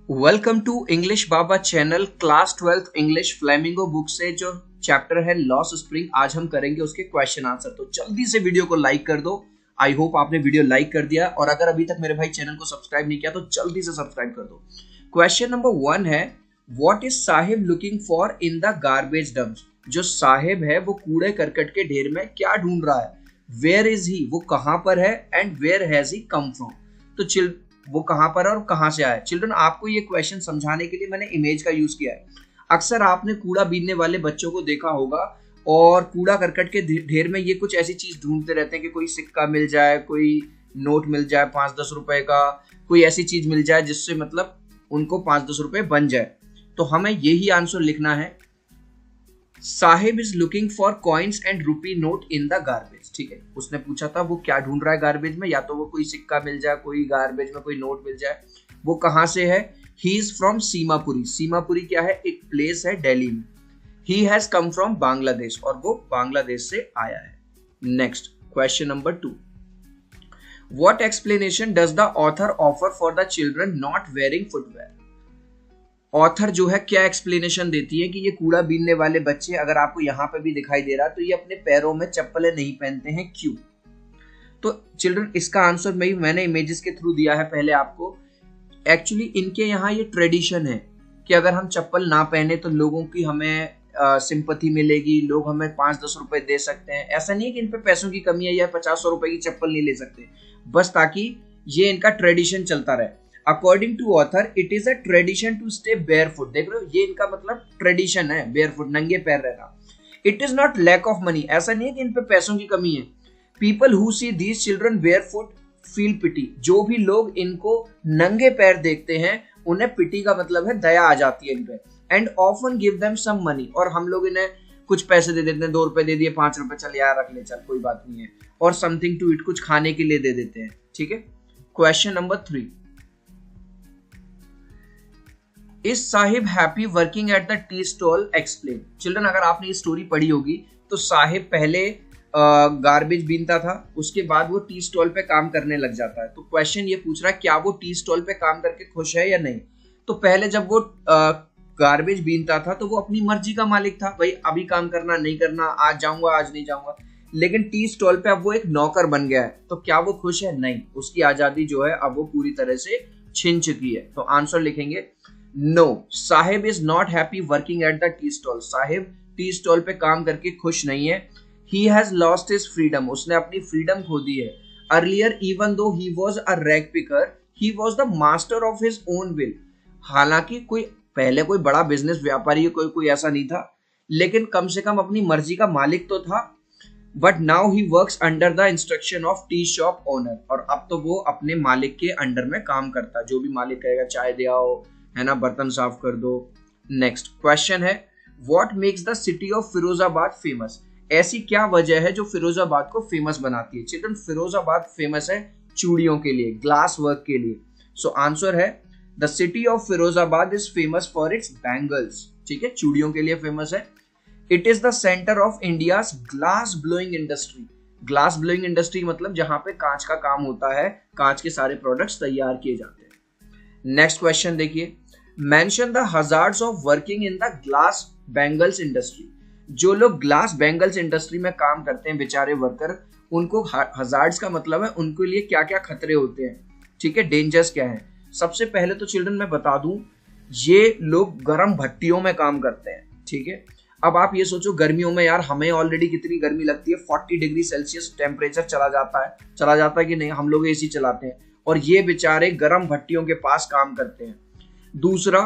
Welcome to English Baba channel class 12th English flamingo book से जो chapter है loss spring, आज हम करेंगे उसके क्वेश्चन आंसर। तो जल्दी से वीडियो को लाइक कर दो। आई होप आपने वीडियो लाइक कर दिया, और अगर अभी तक मेरे भाई चैनल को सब्सक्राइब नहीं किया तो जल्दी से सब्सक्राइब कर दो। क्वेश्चन नंबर 1 है, what is Sahib looking for in the garbage dumps. जो साहिब है वो कूड़े करकट के ढेर में क्या ढूंढ रहा है। वेयर इज ही, वो कहां पर है, and where has he come from. तो वो कहां पर है और कहां से आया। चिल्ड्रन, आपको ये क्वेश्चन समझाने के लिए मैंने इमेज का यूज किया है। अक्सर आपने कूड़ा बीनने वाले बच्चों को देखा होगा, और कूड़ा करकट के ढेर में ये कुछ ऐसी चीज ढूंढते रहते हैं कि कोई सिक्का मिल जाए, कोई नोट मिल जाए 5-10 रुपए का, कोई ऐसी चीज मिल जाए जिससे मतलब उनको 5-10 रुपए बन जाए। तो हमें यही आंसर लिखना है, Sahib is looking for coins and rupee note in the garbage. ठीक है, उसने पूछा था वो क्या ढूंढ रहा है गार्बेज में, या तो वो कोई सिक्का मिल जाए, कोई गार्बेज में कोई नोट मिल जाए। वो कहां से है, he is from Seemapuri. Seemapuri क्या है, एक प्लेस है दिल्ली में। He has come from Bangladesh, और वो बांग्लादेश से आया है। Next question number 2, what explanation does the author offer for the children not wearing footwear. Author जो है क्या एक्सप्लेनेशन देती है कि ये कूड़ा बीनने वाले बच्चे, अगर आपको यहाँ पे भी दिखाई दे रहा है, तो ये अपने पैरों में चप्पलें नहीं पहनते हैं, क्यों। तो चिल्ड्रन, इसका आंसर मैंने इमेजेस के थ्रू दिया है पहले आपको। एक्चुअली इनके यहाँ ये ट्रेडिशन है कि अगर हम चप्पल ना पहने तो लोगों की हमें सिंपैथी मिलेगी, लोग हमें 5-10 रुपए दे सकते हैं। ऐसा नहीं है कि इन पे पैसों की कमी है या 50-100 रुपए की चप्पल नहीं ले सकते, बस ताकि ये इनका ट्रेडिशन चलता रहे। According to author, it is a tradition to stay barefoot. देख रहे हो, ये इनका मतलब ट्रेडिशन है, बेयरफुट, नंगे पैर रहना। It is not lack of money, ऐसा नहीं है कि इन पे पैसों की कमी है। People who see these children barefoot feel pity. जो भी लोग इनको नंगे पैर देखते हैं उन्हें पिटी का मतलब है दया आ जाती है इन पे। And often give them some money, और हम लोग इन्हें कुछ पैसे दे देते हैं, 2 रुपए दे दिए, 5 रुपए, चल यार रख ले, चल कोई बात नहीं है, और समथिंग टू इट, कुछ खाने के लिए दे देते हैं। ठीक है, question number 3, is Sahib happy working at the tea stall, explain. Children, अगर आपने ये स्टोरी पढ़ी होगी तो साहिब पहले गार्बेज बीनता था, उसके बाद वो टी स्टॉल पे काम करने लग जाता है। तो क्वेश्चन ये पूछ रहा है, क्या वो टी स्टॉल पे काम करके खुश है या नहीं। तो पहले जब वो गार्बेज बीनता था तो वो अपनी मर्जी का मालिक था, भाई अभी काम करना नहीं करना, आज जाऊंगा आज नहीं जाऊंगा। लेकिन टी स्टॉल पे अब वो एक नौकर बन गया है, तो क्या वो खुश है, नहीं। उसकी आजादी जो है अब वो पूरी तरह से छिन चुकी है। तो आंसर लिखेंगे, no, Saheb is not happy working at the tea stall. Saheb tea stall पे काम करके खुश नहीं है। He has lost his freedom, उसने अपनी फ्रीडम खो दी है। Earlier even though he was a rag picker, he was the master of his own will. हालांकि पहले कोई बड़ा बिजनेस व्यापारी कोई ऐसा नहीं था, लेकिन कम से कम अपनी मर्जी का मालिक तो था। But now he works under the instruction of tea shop owner, और अब तो वो अपने मालिक के अंडर में काम करता है। जो भी मालिक कहेगा, चाय दे आओ, है ना, बर्तन साफ कर दो। नेक्स्ट क्वेश्चन है, what makes the city of Firozabad famous. ऐसी क्या वजह है जो फिरोजाबाद को फेमस बनाती है। चिल्ड्रन, फिरोजाबाद फेमस है चूड़ियों के लिए, ग्लास वर्क के लिए। सो आंसर है, the city of Firozabad is famous for its bangles. ठीक है, चूड़ियों के लिए फेमस है। It is the centre of India's glass blowing industry. Glass blowing industry मतलब जहां पे कांच का काम होता है, कांच के सारे प्रोडक्ट्स तैयार किए जाते हैं। नेक्स्ट क्वेश्चन देखिए, mention the hazards of working in the glass bangles industry. जो लोग ग्लास बैंगल्स इंडस्ट्री में काम करते हैं, बेचारे वर्कर, उनको हजार्ड्स का मतलब है उनके लिए क्या क्या खतरे होते हैं। ठीक है, डेंजर्स क्या है। सबसे पहले तो चिल्ड्रन मैं बता दूं, ये लोग गर्म भट्टियों में काम करते हैं। ठीक है, अब आप ये सोचो, गर्मियों में यार हमें ऑलरेडी कितनी गर्मी लगती है, 40 डिग्री सेल्सियस टेम्परेचर चला जाता है कि नहीं, हम लोग एसी चलाते हैं, और ये बेचारे गर्म भट्टियों के पास काम करते हैं। दूसरा,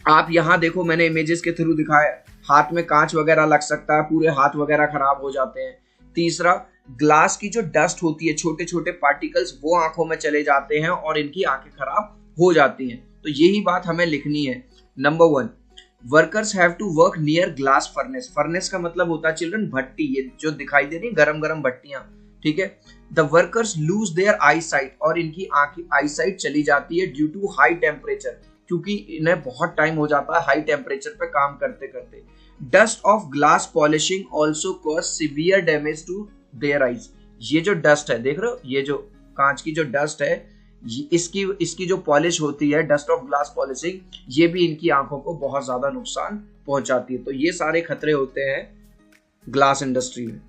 आप यहाँ देखो, मैंने इमेजेस के थ्रू दिखाया, हाथ में कांच वगैरह लग सकता है, पूरे हाथ वगैरह खराब हो जाते हैं। तीसरा, ग्लास की जो डस्ट होती है, छोटे छोटे पार्टिकल्स, वो आंखों में चले जाते हैं और इनकी आंखें खराब हो जाती हैं। तो यही बात हमें लिखनी है। Number 1, workers have to work near glass furnace. Furnace का मतलब होता है चिल्ड्रन भट्टी, ये जो दिखाई दे रही है गरम गरम भट्टियां। ठीक है, the workers lose their eyesight, और इनकी आई साइट चली जाती है ड्यू टू हाई टेम्परेचर, क्योंकि इन्हें बहुत टाइम हो जाता है हाई टेम्परेचर पे काम करते करते। Dust of glass polishing also cause severe damage to their eyes. ये जो डस्ट है, देख रहे हो, ये जो कांच की जो डस्ट है, इसकी इसकी जो पॉलिश होती है, डस्ट ऑफ ग्लास पॉलिशिंग, ये भी इनकी आंखों को बहुत ज्यादा नुकसान पहुंचाती है। तो ये सारे खतरे होते हैं ग्लास इंडस्ट्री में।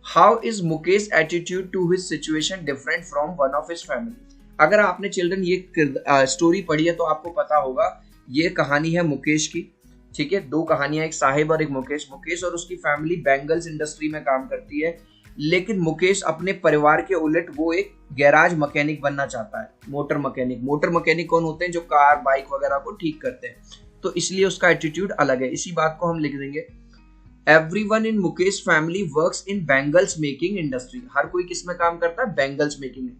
How is Mukesh attitude to his situation different from one of his family? अगर आपने चिल्ड्रन ये स्टोरी पढ़ी है तो आपको पता होगा, ये कहानी है मुकेश की, ठीक है। दो कहानियां, एक साहिब और एक मुकेश। मुकेश और उसकी फैमिली बैंगल्स इंडस्ट्री में काम करती है, लेकिन मुकेश अपने परिवार के उलट वो एक गैराज मैकेनिक बनना चाहता है, मोटर मैकेनिक। मोटर मैकेनिक कौन होते हैं? जो कार बाइक वगैरह को ठीक करते हैं। तो इसलिए उसका एटीट्यूड अलग है। इसी बात को हम लिख देंगे, everyone in Mukesh family works in bangles making industry. हर कोई किस में काम करता है? बैंगल्स मेकिंग,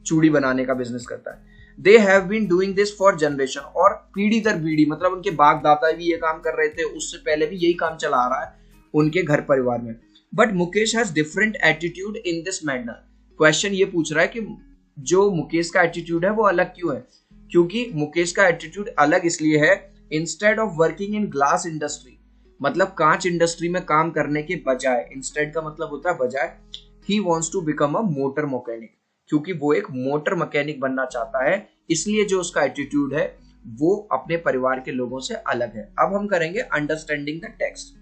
चूड़ी बनाने का बिजनेस करता है। They have been doing this for generation, और पीढ़ी दर पीढ़ी, मतलब उनके बाप दादा भी ये काम कर रहे थे, उससे पहले भी यही काम चला आ रहा है उनके घर परिवार में। But Mukesh has different attitude in this manner. Question ये पूछ रहा है कि जो मुकेश का एटीट्यूड है वो अलग क्यों है? क्योंकि मुकेश का एटीट्यूड अलग इसलिए है, instead of working in glass industry, मतलब कांच इंडस्ट्री में काम करने के बजाय, इंस्टेड का मतलब होता है बजाय, he wants to become a motor mechanic, क्योंकि वो एक मोटर मैकेनिक बनना चाहता है। इसलिए जो उसका एटीट्यूड है वो अपने परिवार के लोगों से अलग है। अब हम करेंगे understanding the text.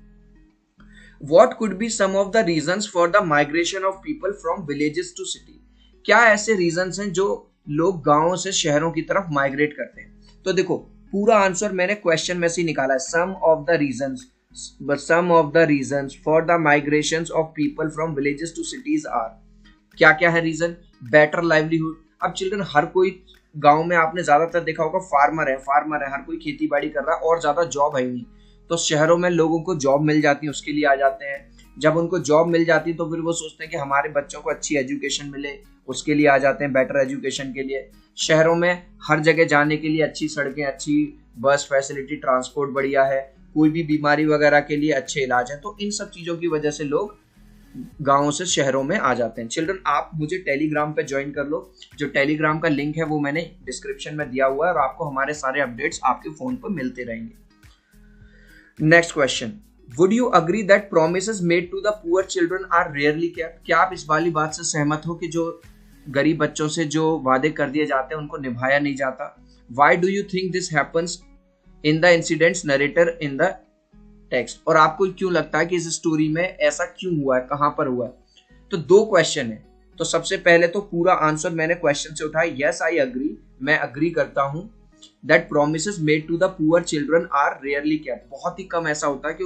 What could be some of the reasons for the migration of people from villages to city? क्या ऐसे रीजंस हैं जो लोग गांवों से शहरों की तरफ माइग्रेट करते हैं? तो देखो, पूरा आंसर मैंने क्वेश्चन में से निकाला है। Some of the reasons for the migrations of people from villages to cities are, क्या क्या है रीजन? Better livelihood. अब चिल्ड्रन, हर कोई गांव में आपने ज्यादातर देखा होगा फार्मर है, हर कोई खेती बाड़ी कर रहा है और ज्यादा जॉब है ही नहीं। तो शहरों में लोगों को जॉब मिल जाती है, उसके लिए आ जाते हैं। जब उनको जॉब मिल जाती है तो फिर वो सोचते हैं कि हमारे बच्चों को अच्छी एजुकेशन मिले, उसके लिए आ जाते हैं, बेटर एजुकेशन के लिए। शहरों में हर जगह जाने के लिए अच्छी सड़कें, अच्छी बस फैसिलिटी, ट्रांसपोर्ट बढ़िया है, कोई भी बीमारी वगैरह के लिए अच्छे इलाज है। तो इन सब चीजों की वजह से लोग गांवों से शहरों में आ जाते हैं। चिल्ड्रन, आप मुझे टेलीग्राम पे ज्वाइन कर लो। जो टेलीग्राम का लिंक है वो मैंने डिस्क्रिप्शन में दिया हुआ है, और आपको हमारे सारे अपडेट्स आपके फोन पर मिलते रहेंगे। Next question, would you agree that promises made to the poor children are rarely kept? क्या आप इस वाली बात से सहमत हो कि जो गरीब बच्चों से जो वादे कर दिए जाते हैं उनको निभाया नहीं जाता? Why do you think this happens in the incidents narrator in the text? और आपको क्यों लगता है कि इस स्टोरी में ऐसा क्यों हुआ है, कहां पर हुआ है? तो दो क्वेश्चन है। तो सबसे पहले तो पूरा आंसर मैंने क्वेश्चन से उठाया, यस आई अग्री, मैं अग्री करता हूं that promises made to the poor children are rarely kept। बहुत ही कम ऐसा होता है कि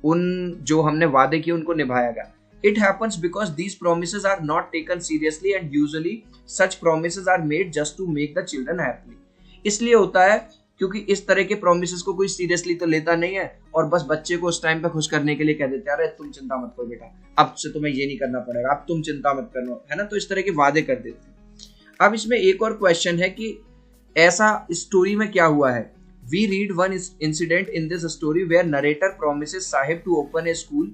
उन जो हमने वादे किए उनको निभाया गया। It happens because these promises are not taken seriously and usually such promises are made just to make the children happy। इसलिए होता है क्योंकि इस तरह के promises को कोई सीरियसली तो लेता नहीं है, और बस बच्चे को उस टाइम पे खुश करने के लिए कह देते हैं, अरे तुम चिंता मत करो बेटा, अब से तुम्हें ये नहीं करना पड़ेगा, अब तुम चिंता मत करो, है ना। तो इस तरह के वादे कर देते हैं। अब इसमें एक और क्वेश्चन है कि ऐसा स्टोरी में क्या हुआ है? We read one incident in this story where narrator promises Saheb to open a school.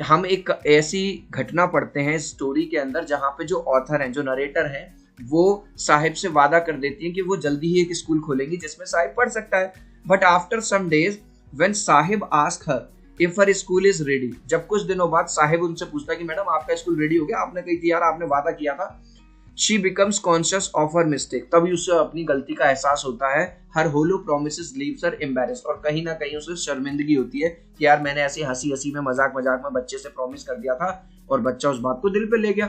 हम एक ऐसी घटना पढ़ते हैं स्टोरी के अंदर जहां पे जो ऑथर हैं, जो नरेटर हैं, वो साहिब से वादा कर देती हैं कि वो जल्दी ही एक स्कूल खोलेंगी जिसमें साहिब पढ़ सकता है। But after some days when Saheb ask her if her school is ready, जब कुछ दिनों बाद साहिब उनसे पूछता है कि मैडम आपका स्कूल रेडी हो गया? आपने कही थी यार, आपने वादा किया था। She becomes conscious of her mistake, तभी उसे अपनी गलती का एहसास होता है। Her hollow promises leaves her embarrassed, और कहीं ना कहीं उसे शर्मिंदगी होती है कि यार मैंने ऐसी हंसी हंसी में, मजाक मजाक में बच्चे से प्रॉमिस कर दिया था और बच्चा उस बात को दिल पे ले गया।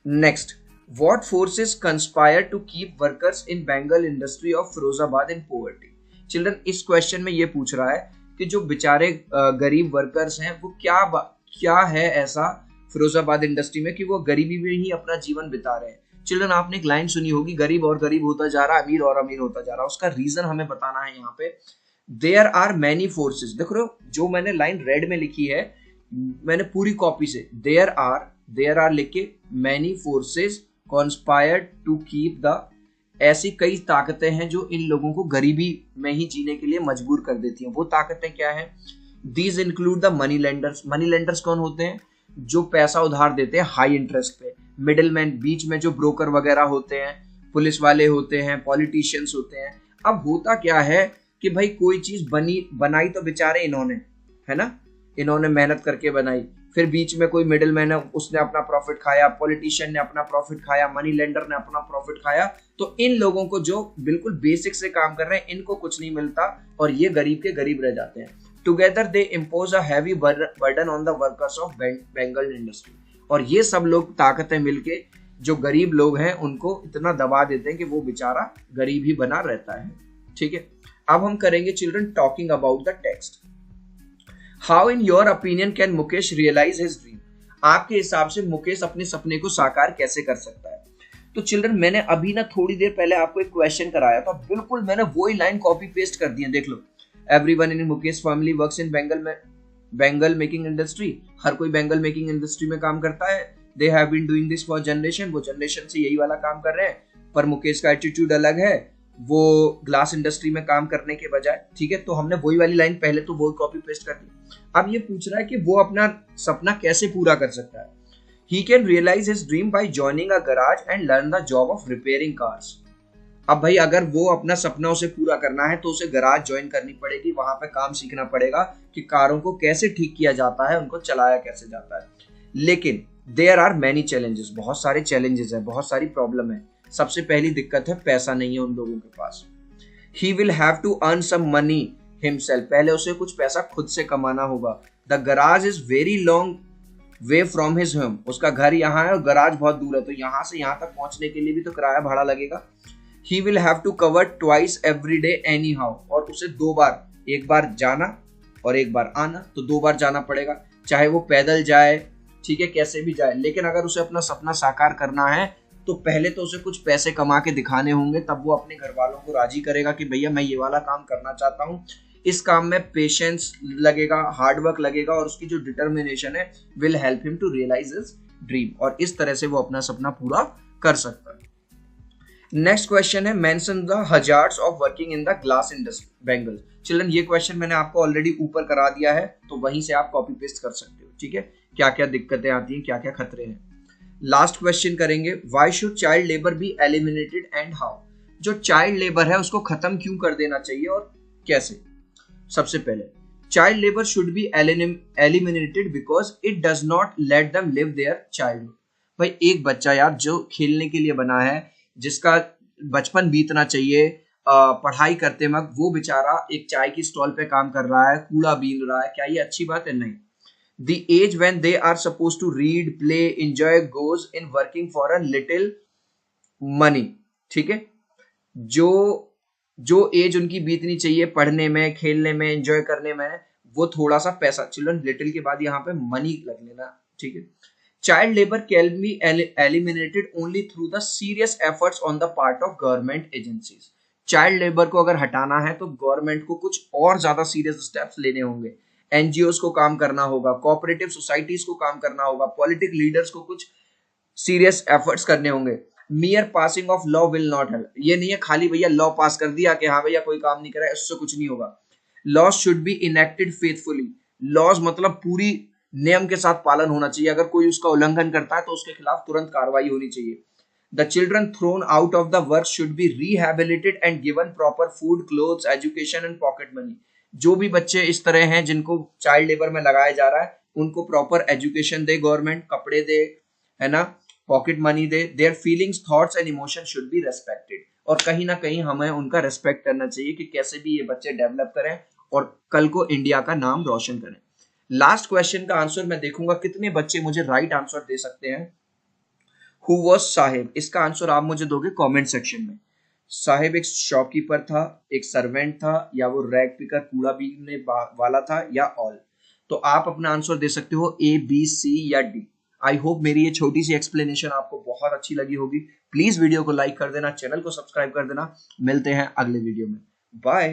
Next, what forces conspire to keep workers in Bengal industry of Firozabad in poverty? Children, इस क्वेश्चन में ये पूछ रहा है कि जो बेचारे गरीब वर्कर्स हैं वो क्या है ऐसा फिरोजाबाद इंडस्ट्री में कि वो गरीबी में ही अपना जीवन बिता रहे हैं। चिल्ड्रन, आपने एक लाइन सुनी होगी, गरीब और गरीब होता जा रहा, अमीर और अमीर होता जा रहा। उसका रीजन हमें बताना है यहाँ पे। देयर आर मैनी फोर्सेस, देख रहे हो जो मैंने लाइन रेड में लिखी है, मैंने पूरी कॉपी से देयर आर लिख के, many forces conspired to keep the, ऐसी कई ताकतें हैं जो इन लोगों को गरीबी में ही जीने के लिए मजबूर कर देती हैं। वो ताकतें क्या हैं? These include the money lenders. Money lenders कौन होते हैं? जो पैसा उधार देते हैं हाई इंटरेस्ट पे। मिडिलमैन, बीच में जो ब्रोकर वगैरह होते हैं, पुलिस वाले होते हैं, पॉलिटिशियंस होते हैं। अब होता क्या है कि भाई कोई चीज बनाई तो बेचारे इन्होंने, है ना, इन्होंने मेहनत करके बनाई, फिर बीच में कोई मिडिल मैन है, उसने अपना प्रॉफिट खाया, पॉलिटिशियन ने अपना प्रॉफिट खाया, मनी लेंडर ने अपना प्रॉफिट खाया। तो इन लोगों को जो बिल्कुल बेसिक से काम कर रहे हैं इनको कुछ नहीं मिलता और ये गरीब के गरीब रह जाते हैं। Together they impose a heavy burden on the workers of Bengal industry. और ये सब लोग ताकतें मिलके जो गरीब लोग हैं उनको इतना दबा देते हैं कि वो बेचारा गरीब ही बना रहता है। ठीक है, अब हम करेंगे children talking about the text. How in your opinion can Mukesh realise his dream? आपके हिसाब से मुकेश अपने सपने को साकार कैसे कर सकता है? तो चिल्ड्रन मैंने अभी ना थोड़ी देर पहले आपको एक क्वेश्चन कराया था, बिल्कुल मैंने वही लाइन कॉपी पेस्ट कर दी है, देख लो। Everyone in Mukesh family works in bangle making industry. हर कोई बेंगल मेकिंग इंडस्ट्री में काम करता है। They have been doing this for generation. वो जनरेशन से यही वाला काम कर रहे हैं, पर मुकेश का एटीट्यूड अलग है, वो ग्लास इंडस्ट्री में काम करने के बजाय। ठीक है, तो हमने वही वाली लाइन पहले तो वो कॉपी पेस्ट कर दी। अब ये पूछ रहा है कि वो अपना सपना कैसे पूरा कर सकता है। He can realize his dream by joining a garage and learn the job of repairing cars. अब भाई अगर वो अपना सपना उसे पूरा करना है तो उसे गराज ज्वाइन करनी पड़ेगी, वहां पे काम सीखना पड़ेगा कि कारों को कैसे ठीक किया जाता है, उनको चलाया कैसे जाता है। लेकिन देयर आर मैनी चैलेंजेस, बहुत सारे चैलेंजेस है, बहुत सारी प्रॉब्लम है। सबसे पहली दिक्कत है पैसा नहीं है उन लोगों के पास। He will have to earn some money himself, पहले उसे कुछ पैसा खुद से कमाना होगा। The garage is very long way from his home, उसका घर यहाँ है और गराज बहुत दूर है, तो यहाँ से यहाँ तक पहुंचने के लिए भी तो किराया भाड़ा लगेगा। He will have to cover twice every day anyhow, और उसे दो बार, एक बार जाना और एक बार आना, तो दो बार जाना पड़ेगा, चाहे वो पैदल जाए, ठीक है, कैसे भी जाए। लेकिन अगर उसे अपना सपना साकार करना है तो पहले तो उसे कुछ पैसे कमा के दिखाने होंगे, तब वो अपने घर वालों को राजी करेगा कि भैया मैं ये वाला काम करना चाहता हूँ। इस काम में पेशेंस लगेगा, हार्डवर्क लगेगा, और उसकी जो डिटर्मिनेशन है will help him to realise his dream, और इस तरह से वो अपना सपना पूरा कर सकता है। नेक्स्ट क्वेश्चन है, mention the hazards of working in the glass industry Bengal. Children ये क्वेश्चन मैंने आपको ऑलरेडी ऊपर करा दिया है, तो वहीं से आप कॉपी पेस्ट कर सकते हो। ठीक है, क्या क्या दिक्कतें आती हैं, क्या क्या खतरे हैं। लास्ट क्वेश्चन करेंगे, why should child labour be eliminated and how? जो चाइल्ड लेबर है उसको खत्म क्यों कर देना चाहिए और कैसे? सबसे पहले, child labour should be eliminated because it does not let them live their childhood. भाई एक बच्चा यार जो खेलने के लिए बना है, जिसका बचपन बीतना चाहिए पढ़ाई करते वक्त, वो बेचारा एक चाय की स्टॉल पे काम कर रहा है, कूड़ा बीन रहा है, क्या ये अच्छी बात है? नहीं। The age when they are supposed to read, play, enjoy goes in working for a little money. ठीक है, जो एज उनकी बीतनी चाहिए पढ़ने में, खेलने में, एंजॉय करने में, वो थोड़ा सा पैसा, चिल्ड्रन लिटिल के बाद यहाँ पे मनी लग लेना। ठीक है, child labour can be eliminated only through the serious efforts on the part of government agencies. Child labour को अगर हटाना है तो गवर्नमेंट को कुछ और ज्यादा सीरियस स्टेप्स लेने होंगे। एनजीओस को काम करना होगा, कोऑपरेटिव सोसाइटीज को काम करना होगा, पॉलिटिकल लीडर्स को कुछ सीरियस एफर्ट्स करने होंगे। मियर passing of law will not help. ये नहीं है खाली भैया लॉ पास कर दिया कि हाँ भैया कोई काम नहीं करा, इससे कुछ नहीं होगा। Laws should be enacted faithfully. Laws मतलब पूरी नियम के साथ पालन होना चाहिए, अगर कोई उसका उल्लंघन करता है तो उसके खिलाफ तुरंत कार्रवाई होनी चाहिए। The children thrown out of the work should be rehabilitated and given proper food, clothes, education and pocket money. जो भी बच्चे इस तरह हैं जिनको चाइल्ड लेबर में लगाया जा रहा है, उनको प्रॉपर एजुकेशन दे गवर्नमेंट, कपड़े दे, है ना, pocket money they. Their feelings, thoughts and emotion should be respected. और कहीं ना कहीं हमें उनका रेस्पेक्ट करना चाहिए कि कैसे भी ये बच्चे डेवलप करें और कल को इंडिया का नाम रोशन करें। लास्ट क्वेश्चन का आंसर मैं देखूंगा कितने बच्चे मुझे राइट आंसर दे सकते हैं। Who was Sahib? इसका आंसर आप मुझे दोगे कमेंट सेक्शन में। साहिब एक शॉपकीपर था, एक सर्वेंट था, या वो रैग पिकर कूड़ा बीनने वाला था, या ऑल? तो आप अपना आंसर दे सकते हो ए, बी, सी या डी। आई होप मेरी ये छोटी सी एक्सप्लेनेशन आपको बहुत अच्छी लगी होगी। प्लीज वीडियो को लाइक कर देना, चैनल को सब्सक्राइब कर देना। मिलते हैं अगले वीडियो में, बाय।